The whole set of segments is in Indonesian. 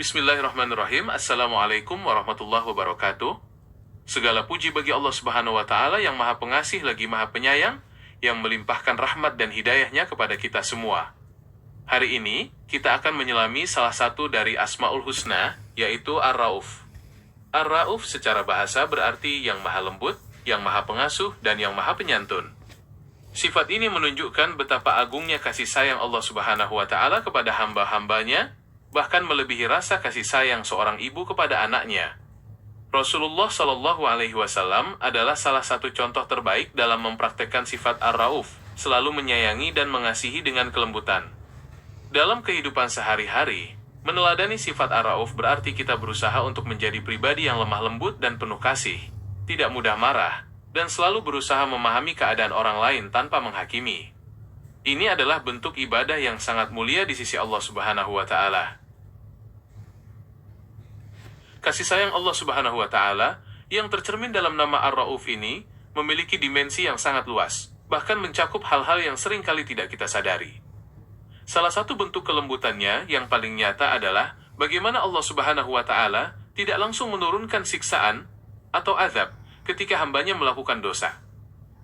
Bismillahirrahmanirrahim. Assalamualaikum warahmatullahi wabarakatuh. Segala puji bagi Allah Subhanahu wa Ta'ala yang Maha Pengasih lagi Maha Penyayang, yang melimpahkan rahmat dan hidayahnya kepada kita semua. Hari ini, kita akan menyelami salah satu dari Asmaul Husna, yaitu Ar-Rauf. Ar-Rauf secara bahasa berarti yang Maha Lembut, yang Maha Pengasuh, dan yang Maha Penyantun. Sifat ini menunjukkan betapa agungnya kasih sayang Allah Subhanahu wa Ta'ala kepada hamba-hambanya, bahkan melebihi rasa kasih sayang seorang ibu kepada anaknya. Rasulullah Shallallahu Alaihi Wasallam adalah salah satu contoh terbaik dalam mempraktekkan sifat Ar-Rauf, selalu menyayangi dan mengasihi dengan kelembutan. Dalam kehidupan sehari-hari, meneladani sifat Ar-Rauf berarti kita berusaha untuk menjadi pribadi yang lemah lembut dan penuh kasih, tidak mudah marah, dan selalu berusaha memahami keadaan orang lain tanpa menghakimi. Ini adalah bentuk ibadah yang sangat mulia di sisi Allah Subhanahu wa Ta'ala. Kasih sayang Allah Subhanahu wa Ta'ala yang tercermin dalam nama Ar-Rauf ini memiliki dimensi yang sangat luas, bahkan mencakup hal-hal yang sering kali tidak kita sadari. Salah satu bentuk kelembutannya yang paling nyata adalah bagaimana Allah Subhanahu wa Ta'ala tidak langsung menurunkan siksaan atau azab ketika hambanya melakukan dosa.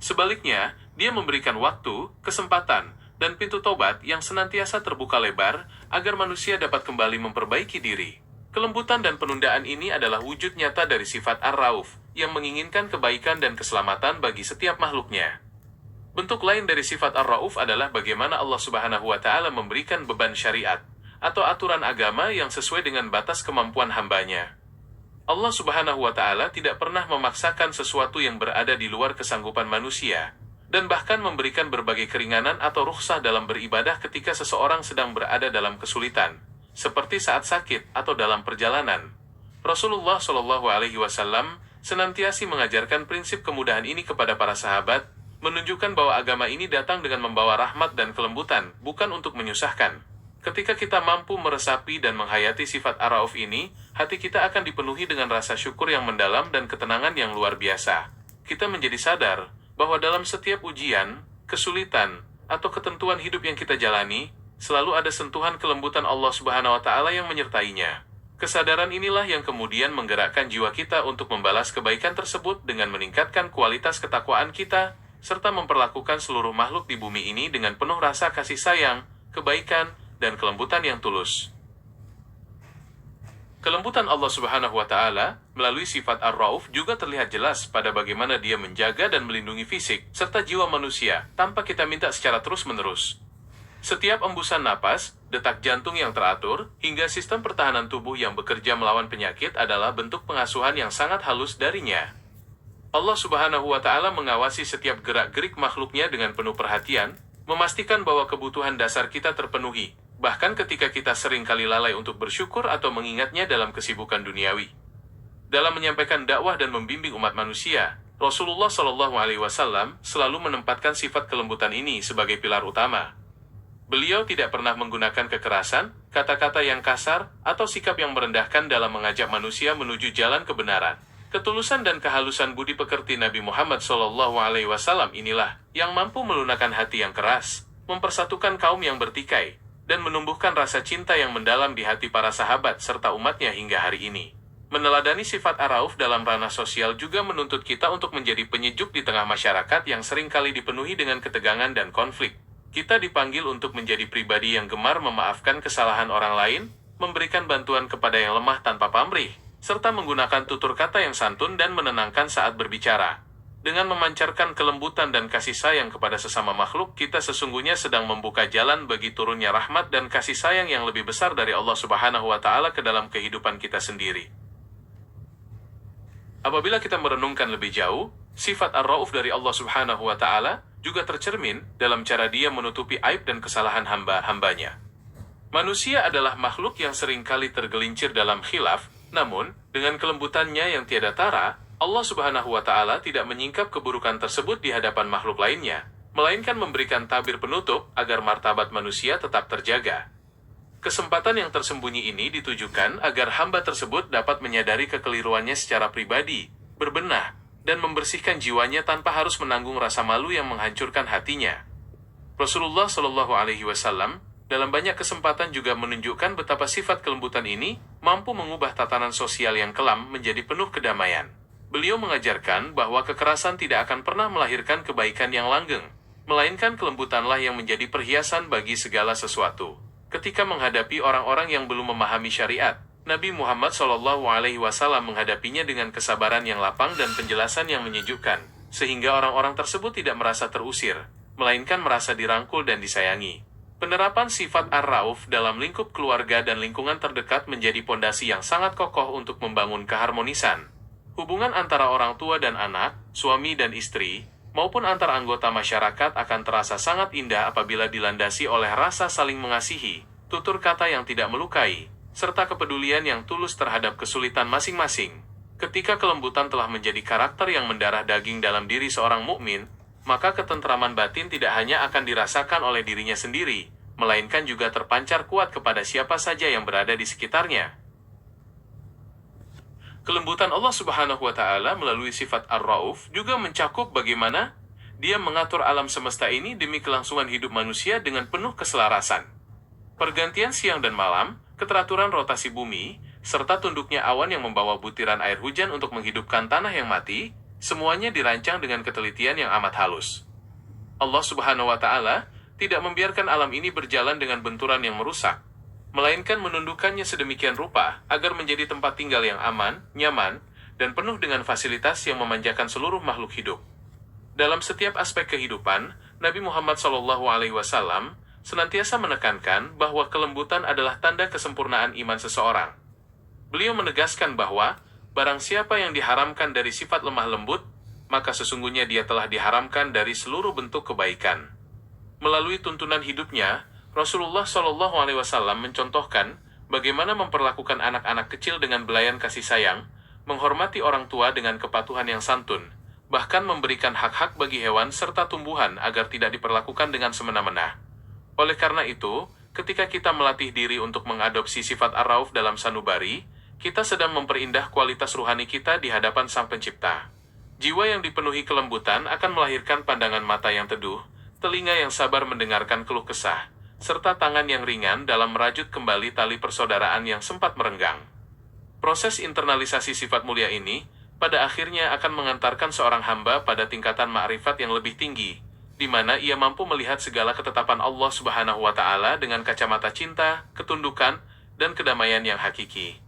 Sebaliknya, Dia memberikan waktu, kesempatan, dan pintu tobat yang senantiasa terbuka lebar agar manusia dapat kembali memperbaiki diri. Kelembutan dan penundaan ini adalah wujud nyata dari sifat Ar-Rauf yang menginginkan kebaikan dan keselamatan bagi setiap makhluknya. Bentuk lain dari sifat Ar-Rauf adalah bagaimana Allah Subhanahu wa Ta'ala memberikan beban syariat atau aturan agama yang sesuai dengan batas kemampuan hambanya. Allah Subhanahu wa Ta'ala tidak pernah memaksakan sesuatu yang berada di luar kesanggupan manusia, dan bahkan memberikan berbagai keringanan atau rukhsah dalam beribadah ketika seseorang sedang berada dalam kesulitan, seperti saat sakit atau dalam perjalanan. Rasulullah Shallallahu Alaihi Wasallam senantiasa mengajarkan prinsip kemudahan ini kepada para sahabat, menunjukkan bahwa agama ini datang dengan membawa rahmat dan kelembutan, bukan untuk menyusahkan. Ketika kita mampu meresapi dan menghayati sifat Ar-Rauf ini, hati kita akan dipenuhi dengan rasa syukur yang mendalam dan ketenangan yang luar biasa. Kita menjadi sadar bahwa dalam setiap ujian, kesulitan, atau ketentuan hidup yang kita jalani, selalu ada sentuhan kelembutan Allah Subhanahu wa Ta'ala yang menyertainya. Kesadaran inilah yang kemudian menggerakkan jiwa kita untuk membalas kebaikan tersebut dengan meningkatkan kualitas ketakwaan kita, serta memperlakukan seluruh makhluk di bumi ini dengan penuh rasa kasih sayang, kebaikan, dan kelembutan yang tulus. Kelembutan Allah Subhanahu wa Ta'ala melalui sifat Ar-Rauf juga terlihat jelas pada bagaimana Dia menjaga dan melindungi fisik serta jiwa manusia tanpa kita minta secara terus-menerus. Setiap embusan napas, detak jantung yang teratur, hingga sistem pertahanan tubuh yang bekerja melawan penyakit adalah bentuk pengasuhan yang sangat halus darinya. Allah Subhanahu wa Ta'ala mengawasi setiap gerak-gerik makhluknya dengan penuh perhatian, memastikan bahwa kebutuhan dasar kita terpenuhi, bahkan ketika kita sering kali lalai untuk bersyukur atau mengingatnya dalam kesibukan duniawi. Dalam menyampaikan dakwah dan membimbing umat manusia, Rasulullah Shallallahu Alaihi Wasallam selalu menempatkan sifat kelembutan ini sebagai pilar utama. Beliau tidak pernah menggunakan kekerasan, kata-kata yang kasar, atau sikap yang merendahkan dalam mengajak manusia menuju jalan kebenaran. Ketulusan dan kehalusan budi pekerti Nabi Muhammad Shallallahu Alaihi Wasallam inilah yang mampu melunakkan hati yang keras, mempersatukan kaum yang bertikai, dan menumbuhkan rasa cinta yang mendalam di hati para sahabat serta umatnya hingga hari ini. Meneladani sifat Ar-Rauf dalam ranah sosial juga menuntut kita untuk menjadi penyejuk di tengah masyarakat yang seringkali dipenuhi dengan ketegangan dan konflik. Kita dipanggil untuk menjadi pribadi yang gemar memaafkan kesalahan orang lain, memberikan bantuan kepada yang lemah tanpa pamrih, serta menggunakan tutur kata yang santun dan menenangkan saat berbicara. Dengan memancarkan kelembutan dan kasih sayang kepada sesama makhluk, kita sesungguhnya sedang membuka jalan bagi turunnya rahmat dan kasih sayang yang lebih besar dari Allah Subhanahu wa Ta'ala ke dalam kehidupan kita sendiri. Apabila kita merenungkan lebih jauh, sifat Ar-Rauf dari Allah Subhanahu wa Ta'ala juga tercermin dalam cara Dia menutupi aib dan kesalahan hamba-hambanya. Manusia adalah makhluk yang seringkali tergelincir dalam khilaf, namun dengan kelembutannya yang tiada tara, Allah Subhanahu wa Ta'ala tidak menyingkap keburukan tersebut di hadapan makhluk lainnya, melainkan memberikan tabir penutup agar martabat manusia tetap terjaga. Kesempatan yang tersembunyi ini ditujukan agar hamba tersebut dapat menyadari kekeliruannya secara pribadi, berbenah, dan membersihkan jiwanya tanpa harus menanggung rasa malu yang menghancurkan hatinya. Rasulullah Shallallahu Alaihi Wasallam Dalam banyak kesempatan juga menunjukkan betapa sifat kelembutan ini mampu mengubah tatanan sosial yang kelam menjadi penuh kedamaian. Beliau mengajarkan bahwa kekerasan tidak akan pernah melahirkan kebaikan yang langgeng, melainkan kelembutanlah yang menjadi perhiasan bagi segala sesuatu. Ketika menghadapi orang-orang yang belum memahami syariat, Nabi Muhammad SAW menghadapinya dengan kesabaran yang lapang dan penjelasan yang menyejukkan, sehingga orang-orang tersebut tidak merasa terusir, melainkan merasa dirangkul dan disayangi. Penerapan sifat Ar-Rauf dalam lingkup keluarga dan lingkungan terdekat menjadi pondasi yang sangat kokoh untuk membangun keharmonisan. Hubungan antara orang tua dan anak, suami dan istri, maupun antar anggota masyarakat akan terasa sangat indah apabila dilandasi oleh rasa saling mengasihi, tutur kata yang tidak melukai, serta kepedulian yang tulus terhadap kesulitan masing-masing. Ketika kelembutan telah menjadi karakter yang mendarah daging dalam diri seorang mukmin, maka ketentraman batin tidak hanya akan dirasakan oleh dirinya sendiri, melainkan juga terpancar kuat kepada siapa saja yang berada di sekitarnya. Kelembutan Allah Subhanahu wa Ta'ala melalui sifat Ar-Rauf juga mencakup bagaimana Dia mengatur alam semesta ini demi kelangsungan hidup manusia dengan penuh keselarasan. Pergantian siang dan malam, keteraturan rotasi bumi, serta tunduknya awan yang membawa butiran air hujan untuk menghidupkan tanah yang mati, semuanya dirancang dengan ketelitian yang amat halus. Allah Subhanahu wa Ta'ala tidak membiarkan alam ini berjalan dengan benturan yang merusak, melainkan menundukkannya sedemikian rupa agar menjadi tempat tinggal yang aman, nyaman, dan penuh dengan fasilitas yang memanjakan seluruh makhluk hidup. Dalam setiap aspek kehidupan, Nabi Muhammad SAW senantiasa menekankan bahwa kelembutan adalah tanda kesempurnaan iman seseorang. Beliau menegaskan bahwa barang siapa yang diharamkan dari sifat lemah lembut, maka sesungguhnya dia telah diharamkan dari seluruh bentuk kebaikan. Melalui tuntunan hidupnya, Rasulullah SAW mencontohkan bagaimana memperlakukan anak-anak kecil dengan belayan kasih sayang, menghormati orang tua dengan kepatuhan yang santun, bahkan memberikan hak-hak bagi hewan serta tumbuhan agar tidak diperlakukan dengan semena-mena. Oleh karena itu, ketika kita melatih diri untuk mengadopsi sifat Ar-Rauf dalam sanubari, kita sedang memperindah kualitas ruhani kita di hadapan Sang Pencipta. Jiwa yang dipenuhi kelembutan akan melahirkan pandangan mata yang teduh, telinga yang sabar mendengarkan keluh kesah, serta tangan yang ringan dalam merajut kembali tali persaudaraan yang sempat merenggang. Proses internalisasi sifat mulia ini, pada akhirnya akan mengantarkan seorang hamba pada tingkatan ma'rifat yang lebih tinggi, di mana ia mampu melihat segala ketetapan Allah Subhanahu wa Ta'ala dengan kacamata cinta, ketundukan, dan kedamaian yang hakiki.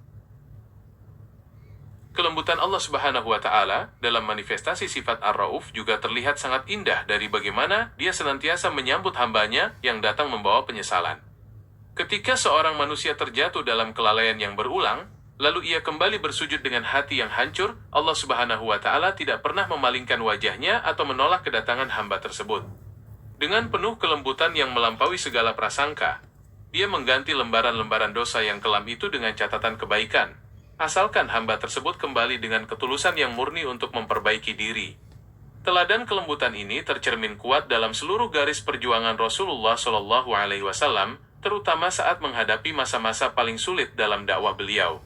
Kelembutan Allah Subhanahu wa Ta'ala dalam manifestasi sifat Ar-Rauf juga terlihat sangat indah dari bagaimana Dia senantiasa menyambut hambanya yang datang membawa penyesalan. Ketika seorang manusia terjatuh dalam kelalaian yang berulang, lalu ia kembali bersujud dengan hati yang hancur, Allah Subhanahu wa Ta'ala tidak pernah memalingkan wajahnya atau menolak kedatangan hamba tersebut. Dengan penuh kelembutan yang melampaui segala prasangka, Dia mengganti lembaran-lembaran dosa yang kelam itu dengan catatan kebaikan, asalkan hamba tersebut kembali dengan ketulusan yang murni untuk memperbaiki diri. Teladan kelembutan ini tercermin kuat dalam seluruh garis perjuangan Rasulullah SAW, terutama saat menghadapi masa-masa paling sulit dalam dakwah beliau.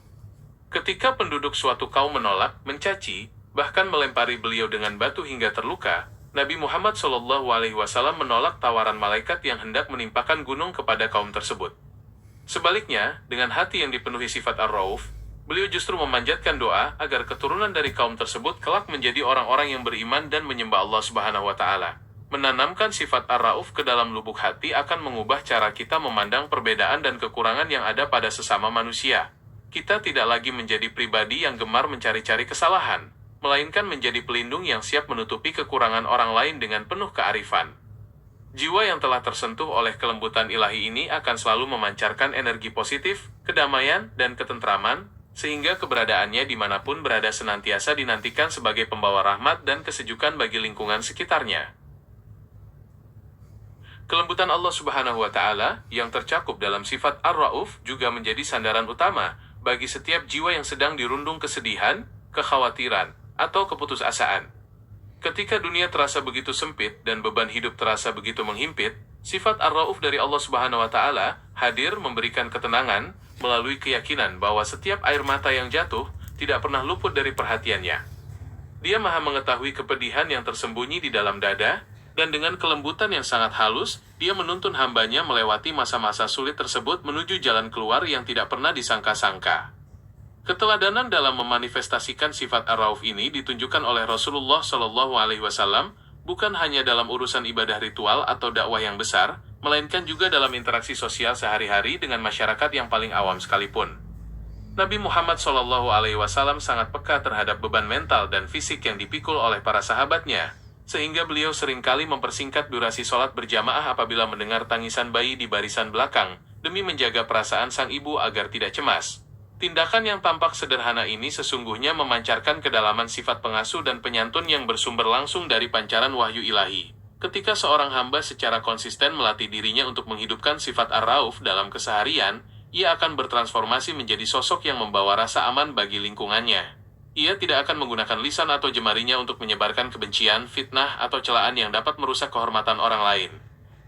Ketika penduduk suatu kaum menolak, mencaci, bahkan melempari beliau dengan batu hingga terluka, Nabi Muhammad SAW menolak tawaran malaikat yang hendak menimpakan gunung kepada kaum tersebut. Sebaliknya, dengan hati yang dipenuhi sifat Ar-Rauf, beliau justru memanjatkan doa agar keturunan dari kaum tersebut kelak menjadi orang-orang yang beriman dan menyembah Allah Subhanahu wa Ta'ala. Menanamkan sifat Ar-Rauf ke dalam lubuk hati akan mengubah cara kita memandang perbedaan dan kekurangan yang ada pada sesama manusia. Kita tidak lagi menjadi pribadi yang gemar mencari-cari kesalahan, melainkan menjadi pelindung yang siap menutupi kekurangan orang lain dengan penuh kearifan. Jiwa yang telah tersentuh oleh kelembutan ilahi ini akan selalu memancarkan energi positif, kedamaian, dan ketentraman, sehingga keberadaannya dimanapun berada senantiasa dinantikan sebagai pembawa rahmat dan kesejukan bagi lingkungan sekitarnya. Kelembutan Allah Subhanahu wa Ta'ala yang tercakup dalam sifat Ar-Rauf juga menjadi sandaran utama bagi setiap jiwa yang sedang dirundung kesedihan, kekhawatiran, atau keputusasaan. Ketika dunia terasa begitu sempit dan beban hidup terasa begitu menghimpit, sifat Ar-Rauf dari Allah Subhanahu wa Ta'ala hadir memberikan ketenangan melalui keyakinan bahwa setiap air mata yang jatuh tidak pernah luput dari perhatiannya. Dia Maha mengetahui kepedihan yang tersembunyi di dalam dada, Dan dengan kelembutan yang sangat halus, dia menuntun hambanya melewati masa-masa sulit tersebut menuju jalan keluar yang tidak pernah disangka-sangka. Keteladanan dalam memanifestasikan sifat Ar-Rauf ini ditunjukkan oleh Rasulullah Shallallahu Alaihi Wasallam, bukan hanya dalam urusan ibadah ritual atau dakwah yang besar, melainkan juga dalam interaksi sosial sehari-hari dengan masyarakat yang paling awam sekalipun. Nabi Muhammad Shallallahu Alaihi Wasallam sangat peka terhadap beban mental dan fisik yang dipikul oleh para sahabatnya, sehingga beliau seringkali mempersingkat durasi sholat berjamaah apabila mendengar tangisan bayi di barisan belakang, demi menjaga perasaan sang ibu agar tidak cemas. Tindakan yang tampak sederhana ini sesungguhnya memancarkan kedalaman sifat pengasuh dan penyantun yang bersumber langsung dari pancaran wahyu ilahi. Ketika seorang hamba secara konsisten melatih dirinya untuk menghidupkan sifat Ar-Rauf dalam keseharian, ia akan bertransformasi menjadi sosok yang membawa rasa aman bagi lingkungannya. Ia tidak akan menggunakan lisan atau jemarinya untuk menyebarkan kebencian, fitnah, atau celaan yang dapat merusak kehormatan orang lain.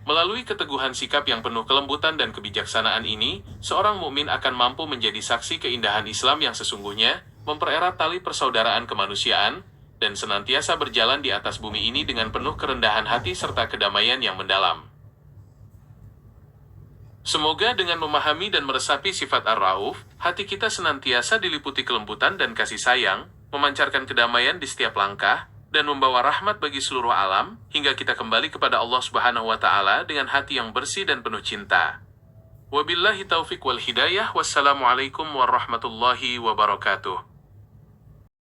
Melalui keteguhan sikap yang penuh kelembutan dan kebijaksanaan ini, seorang mukmin akan mampu menjadi saksi keindahan Islam yang sesungguhnya, mempererat tali persaudaraan kemanusiaan, dan senantiasa berjalan di atas bumi ini dengan penuh kerendahan hati serta kedamaian yang mendalam. Semoga dengan memahami dan meresapi sifat Ar-Rauf, hati kita senantiasa diliputi kelembutan dan kasih sayang, memancarkan kedamaian di setiap langkah, dan membawa rahmat bagi seluruh alam, hingga kita kembali kepada Allah Subhanahu wa Ta'ala dengan hati yang bersih dan penuh cinta. Wabillahi taufiq wal hidayah, wassalamualaikum warahmatullahi wabarakatuh.